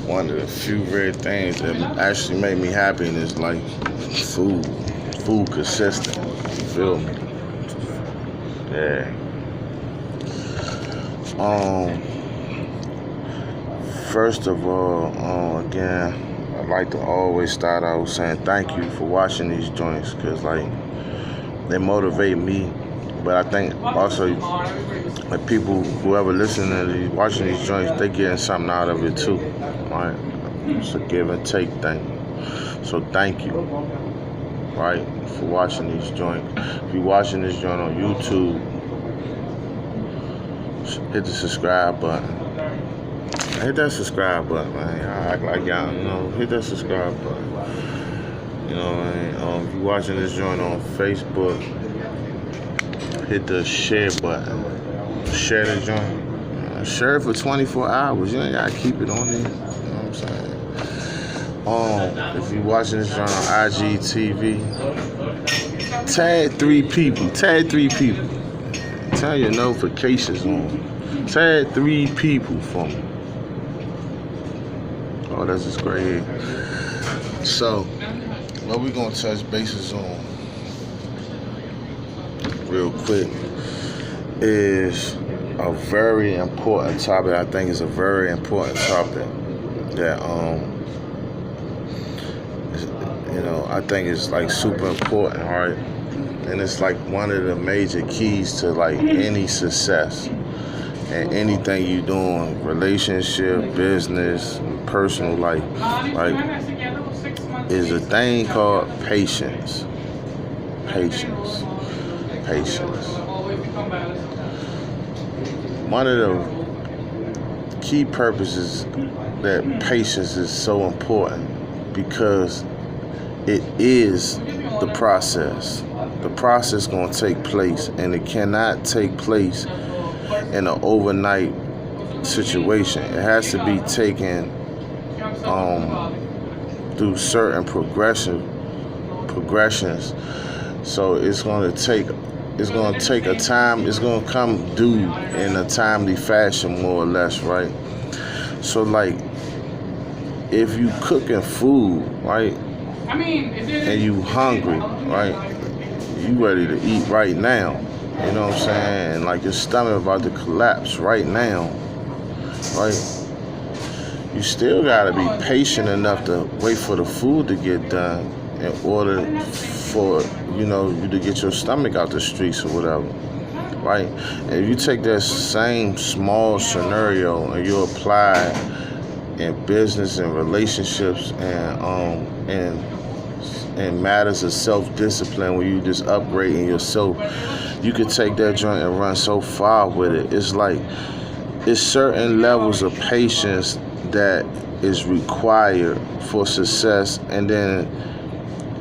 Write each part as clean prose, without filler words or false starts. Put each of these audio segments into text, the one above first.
One of the few rare things that actually make me happy is like food. Food consistent. You feel me? Yeah. Um, First of all, again, I like to always start out saying thank you for watching these joints, cause like they motivate me. But I think also the people, whoever listening to these, watching these joints, they getting something out of it too. Right? It's a give and take thing. So thank you, right, for watching these joints. If you're watching this joint on YouTube, hit the subscribe button. Hit that subscribe button, man. Y'all act like y'all, hit that subscribe button. You know what I mean? If you're watching this joint on Facebook, hit the share button. Share the joint. Share it for 24 hours. You ain't gotta keep it on there. You know what I'm saying? If you're watching this joint on IGTV, tag 3 people. Tag 3 people. Turn your notifications on. Tag 3 people for me. Oh, that's just great here. So, what we're gonna touch bases on real quick is a very important topic. I think it's a very important topic that I think it's like super important, right? And it's like one of the major keys to like any success and anything you doing, relationship, business, personal life, like is a thing called patience. Patience. One of the key purposes that patience is so important because it is the process. The process going to take place, and it cannot take place in an overnight situation. It has to be taken through certain progressions. So it's going to take a time. It's going to come due in a timely fashion, more or less, right? So like, if you cooking food, right, and you hungry, right, you ready to eat right now. You know what I'm saying? Like your stomach about to collapse right now, right? You still gotta be patient enough to wait for the food to get done in order for you to get your stomach out the streets or whatever, right? And if you take that same small scenario and you apply it in business and relationships and matters of self-discipline, where you just upgrading yourself, you could take that joint and run so far with it. It's like it's certain levels of patience that is required for success, and then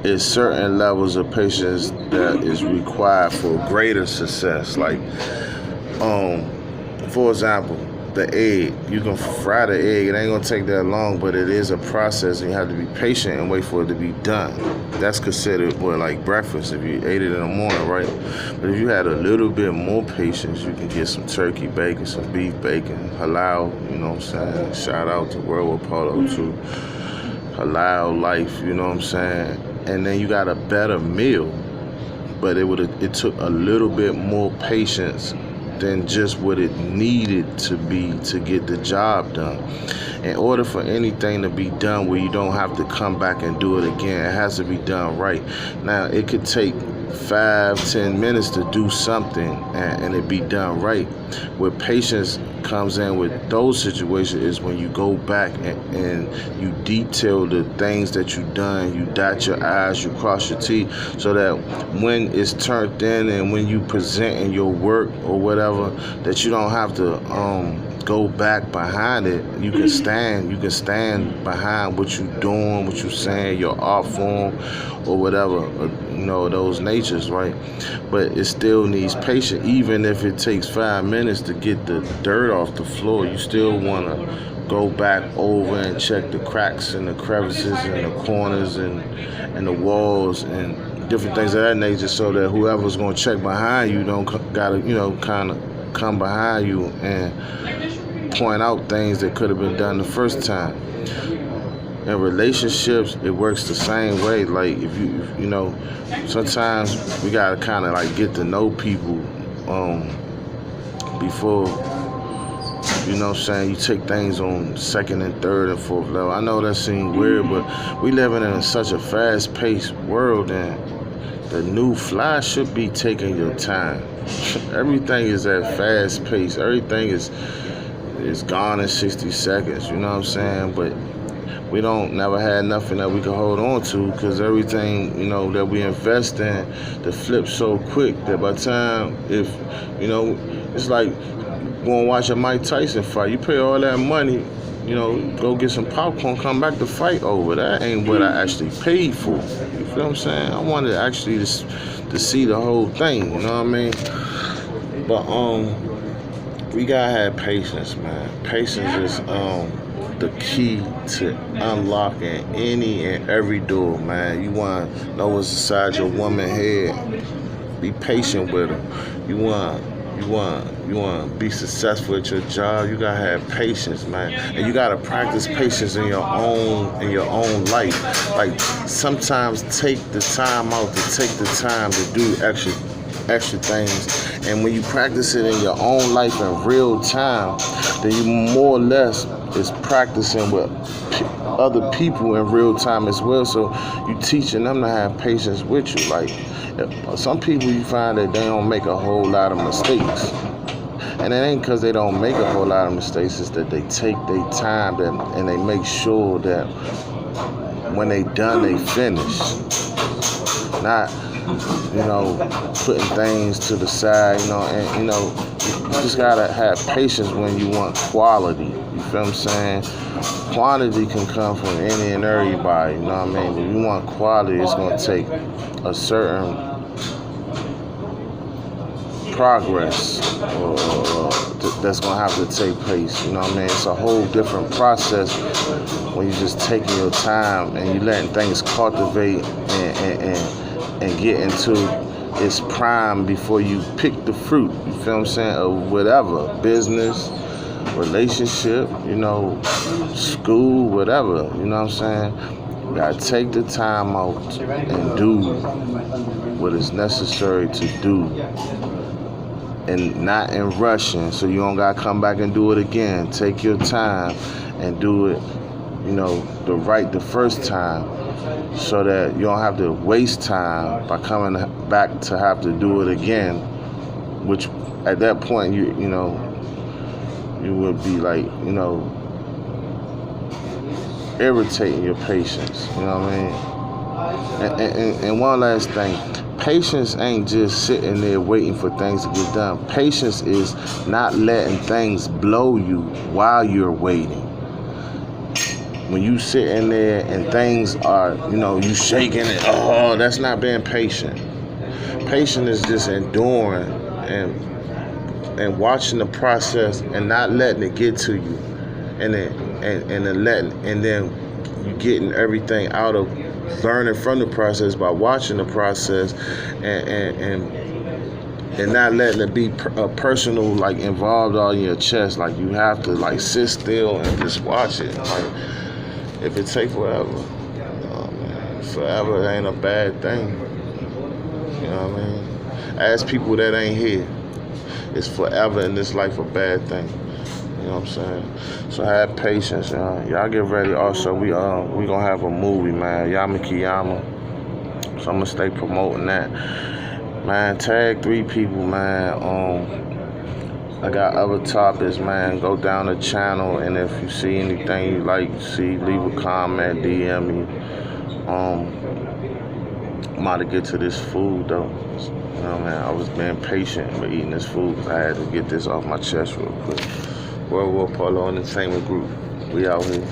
it's certain levels of patience that is required for greater success. Like, for example, the egg. You can fry the egg. It ain't gonna take that long, but it is a process, and you have to be patient and wait for it to be done. That's considered like breakfast if you ate it in the morning, right? But if you had a little bit more patience, you can get some turkey bacon, some beef bacon, halal. You know what I'm saying? Shout out to World with Polo too. Halal life. You know what I'm saying? And then you got a better meal, but it took a little bit more patience than just what it needed to be to get the job done. In order for anything to be done where you don't have to come back and do it again, it has to be done right. Now, it could take 5-10 minutes to do something and it be done right. Where patience comes in with those situations is when you go back and you detail the things that you done, you dot your I's, you cross your T's, so that when it's turned in and when you present in your work or whatever, that you don't have to go back behind it. You can stand behind what you're doing, what you're saying, your art form or whatever, those natures, right? But it still needs patience. Even if it takes 5 minutes to get the dirt off the floor, you still want to go back over and check the cracks and the crevices and the corners and the walls and different things of that nature, so that whoever's going to check behind you don't gotta kind of come behind you and point out things that could have been done the first time. In relationships, it works the same way. Like if you know, sometimes we gotta kind of like get to know people before, you know what I'm saying, you take things on second and third and fourth level. I know that seems weird, but we living in such a fast-paced world, and the new fly should be taking your time. Everything is at fast pace. Everything is gone in 60 seconds. You know what I'm saying? But we don't never had nothing that we could hold on to, because everything, you know, that we invest in, the flip so quick that by the time, if, you know, it's like going to watch a Mike Tyson fight. You pay all that money, you know, go get some popcorn, come back to fight over. That ain't what I actually paid for. You feel what I'm saying? I wanted actually to see the whole thing, you know what I mean? But we gotta have patience, man. Patience is the key to unlocking any and every door, man. You want to know what's inside your woman's head. Be patient with her. You want to be successful at your job. You gotta have patience, man, and you gotta practice patience in your own life. Like sometimes take the time out to take the time to do extra things, and when you practice it in your own life in real time, then you more or less is practicing with other people in real time as well. So you teaching them to have patience with you. Like some people, you find that they don't make a whole lot of mistakes, and it ain't because they don't make a whole lot of mistakes. It's that they take their time and they make sure that when they done, they finish. Not, you know, putting things to the side, you know, and, you know, you just gotta have patience when you want quality. You feel what I'm saying? Quantity can come from any and everybody, you know what I mean? But if you want quality, it's gonna take a certain progress that's gonna have to take place, you know what I mean? It's a whole different process when you're just taking your time and you letting things cultivate and get into its prime before you pick the fruit, you feel what I'm saying, of whatever, business, relationship, you know, school, whatever, you know what I'm saying? You gotta take the time out and do what is necessary to do, and not in rushing, so you don't gotta come back and do it again. Take your time and do it, you know, the first time, so that you don't have to waste time by coming back to have to do it again, which at that point you know you would be like, you know, irritating your patience, you know what I mean? And one last thing, patience ain't just sitting there waiting for things to get done. Patience is not letting things blow you while you're waiting. When you sitting there and things are, you know, you shaking it, oh, that's not being patient. Patient is just enduring and watching the process and not letting it get to you, and then you getting everything out of learning from the process by watching the process and not letting it be a personal, like, involved all in your chest. Like you have to like sit still and just watch it. Like if it take forever, man, forever ain't a bad thing. You know what I mean? Ask people that ain't here. Is forever in this life a bad thing? You know what I'm saying? So have patience, y'all get ready. Also, we gonna have a movie, man. Yama Kiyama. So I'm gonna stay promoting that. Man, tag 3 people, man. I got other topics, man. Go down the channel, and if you see anything you like to see, leave a comment, DM me. I'm about to get to this food, though. You know, man, I was being patient with eating this food because I had to get this off my chest real quick. Polo Entertainment Group. We out here.